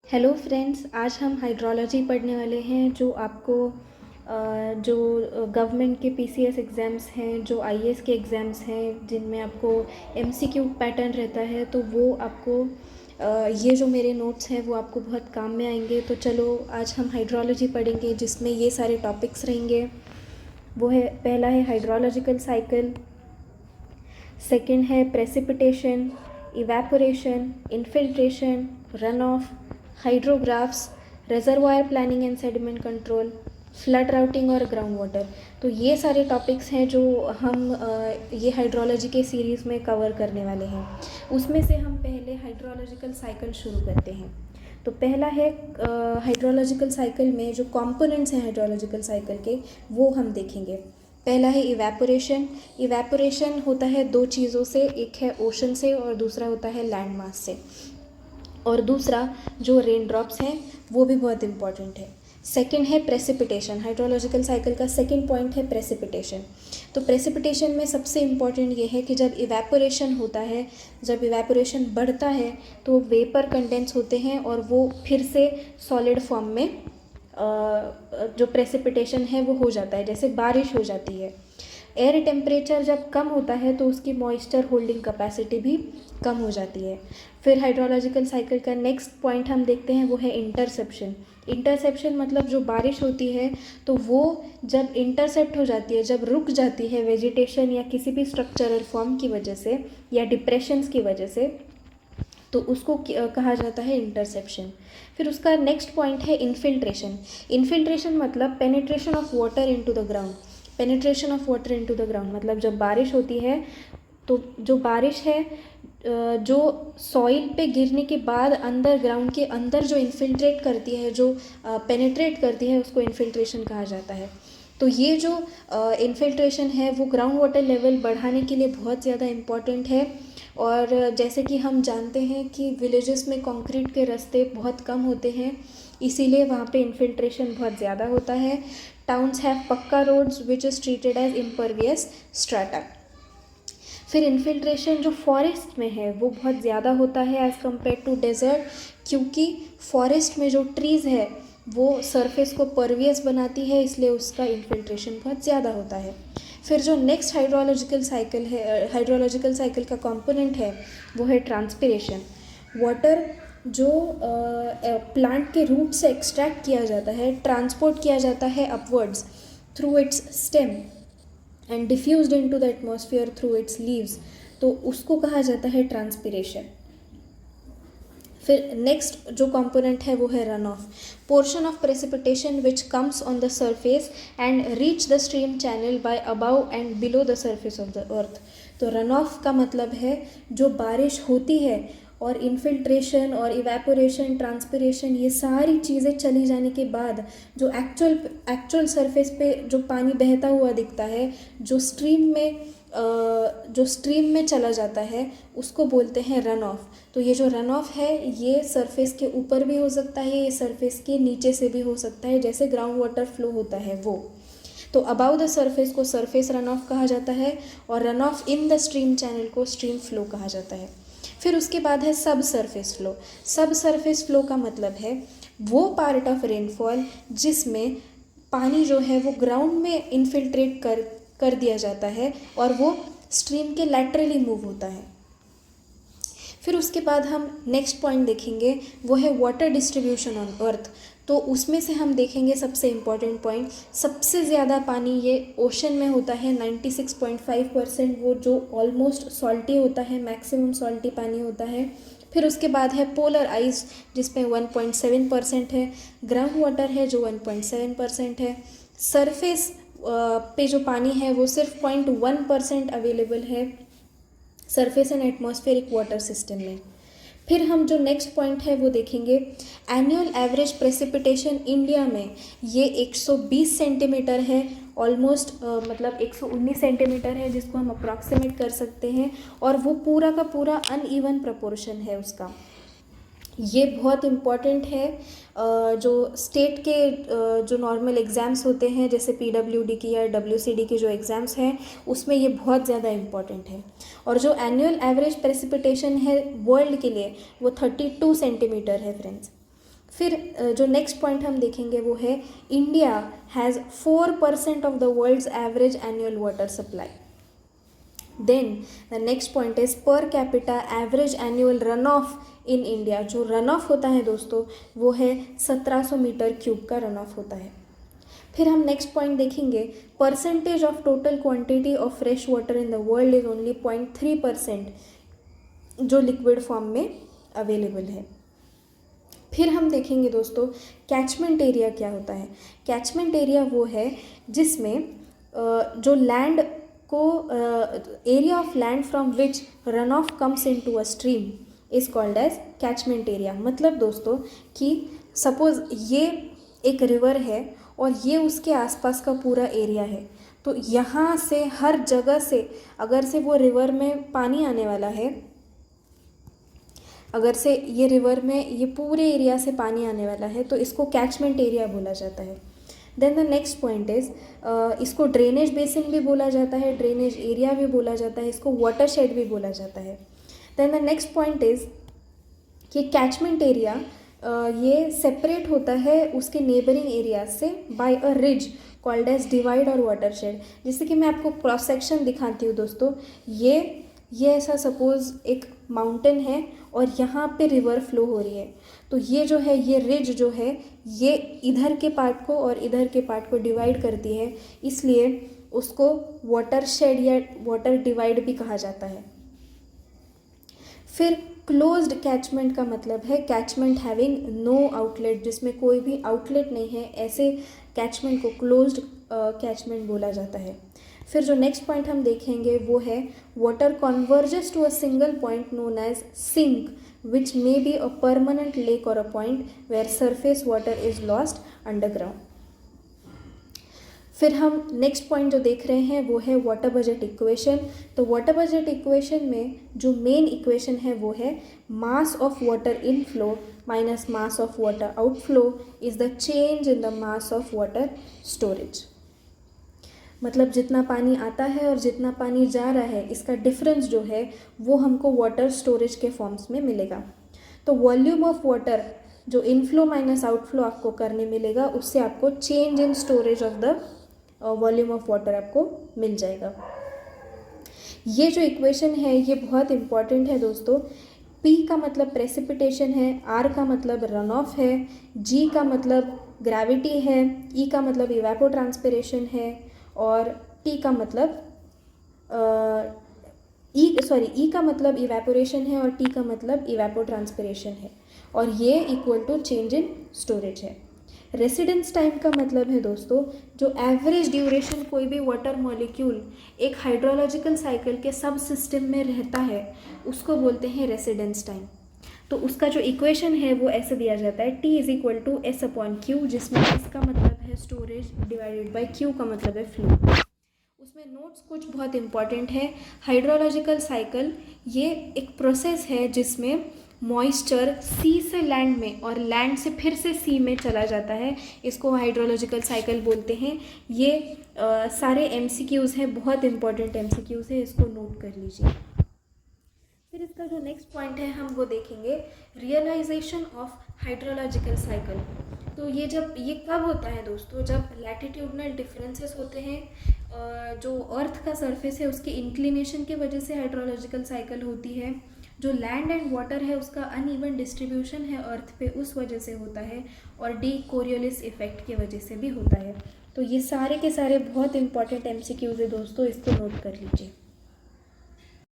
Hello friends, आज हम hydrology पढ़ने वाले हैं। जो आपको जो गवर्नमेंट के पीसीएस एग्ज़ाम्स हैं, जो आईएएस के एग्ज़ाम्स हैं, जिनमें आपको एमसीक्यू पैटर्न रहता है, तो वो आपको ये जो मेरे नोट्स हैं वो आपको बहुत काम में आएंगे। तो चलो आज हम हाइड्रोलॉजी पढ़ेंगे, जिसमें ये सारे टॉपिक्स रहेंगे। वो है, पहला है हाइड्रोलॉजिकल साइकिल, सेकंड है precipitation, evaporation, infiltration, run off, hydrographs, reservoir planning and sediment control, flood routing और ग्राउंड वाटर। तो ये सारे टॉपिक्स हैं जो हम ये हाइड्रोलॉजी के सीरीज़ में कवर करने वाले हैं। उसमें से हम पहले हाइड्रोलॉजिकल साइकिल शुरू करते हैं। तो पहला है हाइड्रोलॉजिकल साइकिल में जो कंपोनेंट्स हैं हाइड्रोलॉजिकल साइकिल के, वो हम देखेंगे। पहला है इवेपोरेशन। इवेपोरेशन होता है दो चीज़ों से, एक है ओशन से और दूसरा होता है लैंड मास से। और दूसरा जो रेन ड्रॉप्स हैं वो भी बहुत इंपॉर्टेंट है। सेकंड है प्रेसिपिटेशन। हाइड्रोलॉजिकल साइकिल का सेकंड पॉइंट है प्रेसिपिटेशन। तो प्रेसिपिटेशन में सबसे इम्पॉर्टेंट ये है कि जब इवेपोरेशन होता है, जब इवेपोरेशन बढ़ता है तो वेपर कंडेंस होते हैं और वो फिर से सॉलिड फॉर्म में जो प्रेसिपिटेशन है वो हो जाता है, जैसे बारिश हो जाती है। एयर टेम्परेचर जब कम होता है तो उसकी मॉइस्चर होल्डिंग कैपेसिटी भी कम हो जाती है। फिर हाइड्रोलॉजिकल साइकिल का नेक्स्ट पॉइंट हम देखते हैं, वो है इंटरसेप्शन। इंटरसेप्शन मतलब जो बारिश होती है तो वो जब इंटरसेप्ट हो जाती है, जब रुक जाती है वेजिटेशन या किसी भी स्ट्रक्चरल फॉर्म की वजह से या डिप्रेशंस की वजह से, तो उसको कहा जाता है इंटरसेप्शन। फिर उसका नेक्स्ट पॉइंट है इन्फिल्ट्रेशन। इन्फिल्ट्रेशन मतलब penetration of water into the ground. Penetration of water into the ground मतलब जब बारिश होती है तो जो बारिश है जो सॉइल पे गिरने के बाद अंदर ग्राउंड के अंदर जो इन्फिल्ट्रेट करती है, जो पेनिट्रेट करती है, उसको इन्फिल्ट्रेशन कहा जाता है। तो ये जो इन्फिल्ट्रेशन है वो ग्राउंड वाटर लेवल बढ़ाने के लिए बहुत ज़्यादा इम्पॉर्टेंट है। और जैसे कि हम जानते हैं कि विलेजेस में कंक्रीट के रास्ते बहुत कम होते हैं, इसीलिए वहाँ पे इन्फिल्ट्रेशन बहुत ज़्यादा होता है। Towns have pucca roads which is treated as impervious strata. फिर इन्फिल्ट्रेशन जो फॉरेस्ट में है वो बहुत ज़्यादा होता है एज़ कम्पेयर टू डेजर्ट, क्योंकि फॉरेस्ट में जो ट्रीज़ है वो सरफेस को परवियस बनाती है, इसलिए उसका इन्फिल्ट्रेशन बहुत ज़्यादा होता है। फिर जो नेक्स्ट हाइड्रोलॉजिकल साइकिल है, हाइड्रोलॉजिकल साइकिल का कंपोनेंट है, वो है ट्रांसपिरेशन। वाटर जो प्लांट के रूट से एक्सट्रैक्ट किया जाता है, ट्रांसपोर्ट किया जाता है upwards through it's stem and diffused into the atmosphere through it's leaves, तो उसको कहा जाता है ट्रांसपिरेशन। फिर नेक्स्ट जो कंपोनेंट है वो है run off. Portion of precipitation which comes on the surface and reach the stream channel by above and below the surface of the earth. तो रन ऑफ का मतलब है जो बारिश होती है और इन्फिल्ट्रेशन और इवेपोरेशन, ट्रांसपिरेशन, ये सारी चीज़ें चली जाने के बाद जो एक्चुअल सरफेस पे जो पानी बहता हुआ दिखता है, जो स्ट्रीम में चला जाता है, उसको बोलते हैं रन ऑफ। तो ये जो रन ऑफ है ये सरफेस के ऊपर भी हो सकता है, ये सरफेस के नीचे से भी हो सकता है, जैसे ग्राउंड वाटर फ्लो होता है वो। तो अबाउ द सरफेस को सरफेस रन ऑफ कहा जाता है और run off in the stream channel को स्ट्रीम फ्लो कहा जाता है। फिर उसके बाद है सब सरफेस फ्लो। सब सरफेस फ्लो का मतलब है वो पार्ट ऑफ रेनफॉल जिसमें पानी जो है वो ग्राउंड में इन्फिल्ट्रेट कर दिया जाता है और वो स्ट्रीम के लैटरली मूव होता है। फिर उसके बाद हम नेक्स्ट पॉइंट देखेंगे, वो है वाटर डिस्ट्रीब्यूशन ऑन अर्थ। तो उसमें से हम देखेंगे सबसे इम्पॉर्टेंट पॉइंट, सबसे ज़्यादा पानी ये ओशन में होता है, 96.5%, वो जो ऑलमोस्ट सॉल्टी होता है, मैक्सिमम सॉल्टी पानी होता है। फिर उसके बाद है पोलर आइस जिसमें 1.7% है, ग्राउंड वाटर है जो 1.7% है, सरफेस पे जो पानी है वो सिर्फ 0.1% अवेलेबल है surface and atmospheric water system में। फिर हम जो नेक्स्ट पॉइंट है वो देखेंगे, एनुअल एवरेज प्रेसिपिटेशन इंडिया में ये 120 सेंटीमीटर है, ऑलमोस्ट मतलब 119 सेंटीमीटर है, जिसको हम अप्रॉक्सीमेट कर सकते हैं, और वो पूरा का पूरा अनइवन प्रपोर्शन है उसका। ये बहुत इम्पॉर्टेंट है। जो स्टेट के जो नॉर्मल एग्ज़ाम्स होते हैं, जैसे पीडब्ल्यूडी की या डब्ल्यूसीडी की जो एग्ज़ाम्स हैं, उसमें ये बहुत ज़्यादा इम्पॉर्टेंट है। और जो एनुअल एवरेज प्रेसिपिटेशन है वर्ल्ड के लिए वो 32 सेंटीमीटर है फ्रेंड्स। फिर जो नेक्स्ट पॉइंट हम देखेंगे वो है India has 4% of the world's average annual water supply. Then the next point is per capita average annual run off in India. जो रन ऑफ होता है दोस्तों वो है 1700 मीटर क्यूब का रन ऑफ होता है। फिर हम नेक्स्ट पॉइंट देखेंगे percentage of total quantity of fresh water in the world is only 0.3% जो लिक्विड फॉर्म में अवेलेबल है। फिर हम देखेंगे दोस्तों कैचमेंट एरिया क्या होता है। कैचमेंट एरिया वो है जिसमें जो लैंड को area of land from which run off comes into a stream is called as catchment area. मतलब दोस्तों कि सपोज ये एक रिवर है और ये उसके आसपास का पूरा एरिया है, तो यहाँ से हर जगह से अगर से वो रिवर में पानी आने वाला है, अगर से ये रिवर में ये पूरे एरिया से पानी आने वाला है तो इसको कैचमेंट एरिया बोला जाता है। Then the next point is इसको ड्रेनेज बेसिन भी बोला जाता है, ड्रेनेज एरिया भी बोला जाता है, इसको वाटरशेड भी बोला जाता है। Then the next point is कि कैचमेंट एरिया ये सेपरेट होता है उसके नेबरिंग एरिया से by a ridge called as divide और वाटरशेड। जैसे कि मैं आपको क्रॉस सेक्शन दिखाती हूँ दोस्तों, ये ऐसा सपोज़ एक माउंटेन है और यहाँ पे रिवर फ्लो हो रही है, तो ये जो है ये रिज जो है ये इधर के पार्ट को और इधर के पार्ट को डिवाइड करती है, इसलिए उसको वाटरशेड या वाटर डिवाइड भी कहा जाता है। फिर क्लोज्ड कैचमेंट का मतलब है कैचमेंट हैविंग नो आउटलेट, जिसमें कोई भी आउटलेट नहीं है, ऐसे कैचमेंट को क्लोज्ड कैचमेंट बोला जाता है। फिर जो नेक्स्ट पॉइंट हम देखेंगे वो है water converges to a single point known as sink which may be a permanent lake और a point where surface water is lost underground. फिर हम नेक्स्ट पॉइंट जो देख रहे हैं वो है वाटर बजट इक्वेशन। तो वाटर बजट इक्वेशन में जो मेन इक्वेशन है वो है mass of water inflow minus mass of water outflow is the change in the mass of water storage. मतलब जितना पानी आता है और जितना पानी जा रहा है इसका डिफरेंस जो है वो हमको वाटर स्टोरेज के फॉर्म्स में मिलेगा। तो वॉल्यूम ऑफ वाटर जो इनफ्लो माइनस आउटफ्लो आपको करने मिलेगा उससे आपको change in storage of the volume of water आपको मिल जाएगा। ये जो इक्वेशन है ये बहुत इम्पॉर्टेंट है दोस्तों। P का मतलब प्रेसिपिटेशन है, R का मतलब रन ऑफ है, G का मतलब ग्रेविटी है, E का मतलब इवेपोट्रांसपिरेशन है और E का मतलब E का मतलब इवेपोरेशन है और T का मतलब इवेपोट्रांसपिरेशन है और ये equal to change in storage है। रेसिडेंस टाइम का मतलब है दोस्तों जो एवरेज ड्यूरेशन कोई भी वाटर मॉलिक्यूल एक हाइड्रोलॉजिकल साइकिल के सब सिस्टम में रहता है उसको बोलते हैं रेसिडेंस टाइम। तो उसका जो इक्वेशन है वो ऐसे दिया जाता है T is equal to S upon Q, जिसमें S का मतलब है स्टोरेज डिवाइडेड बाई Q का मतलब है फ्लो। उसमें नोट्स कुछ बहुत इंपॉर्टेंट है। हाइड्रोलॉजिकल साइकिल ये एक प्रोसेस है जिसमें मॉइस्चर सी से लैंड में और लैंड से फिर से सी में चला जाता है, इसको हाइड्रोलॉजिकल साइकिल बोलते हैं। ये सारे MCQs हैं, बहुत इंपॉर्टेंट MCQs है, इसको नोट कर लीजिए। फिर इसका जो नेक्स्ट पॉइंट है हम वो देखेंगे रियलाइजेशन ऑफ हाइड्रोलॉजिकल साइकिल। तो ये कब होता है दोस्तों, जब लैटिट्यूडनल डिफरेंसेस होते हैं, जो अर्थ का सरफेस है उसके इंक्लिनेशन की वजह से हाइड्रोलॉजिकल साइकिल होती है, जो लैंड एंड वाटर है उसका अनइवन डिस्ट्रीब्यूशन है अर्थ पे उस वजह से होता है, और डी कोरियोलिस इफेक्ट की वजह से भी होता है। तो ये सारे के सारे बहुत इंपॉर्टेंट MCQs है दोस्तों, इसको नोट कर लीजिए।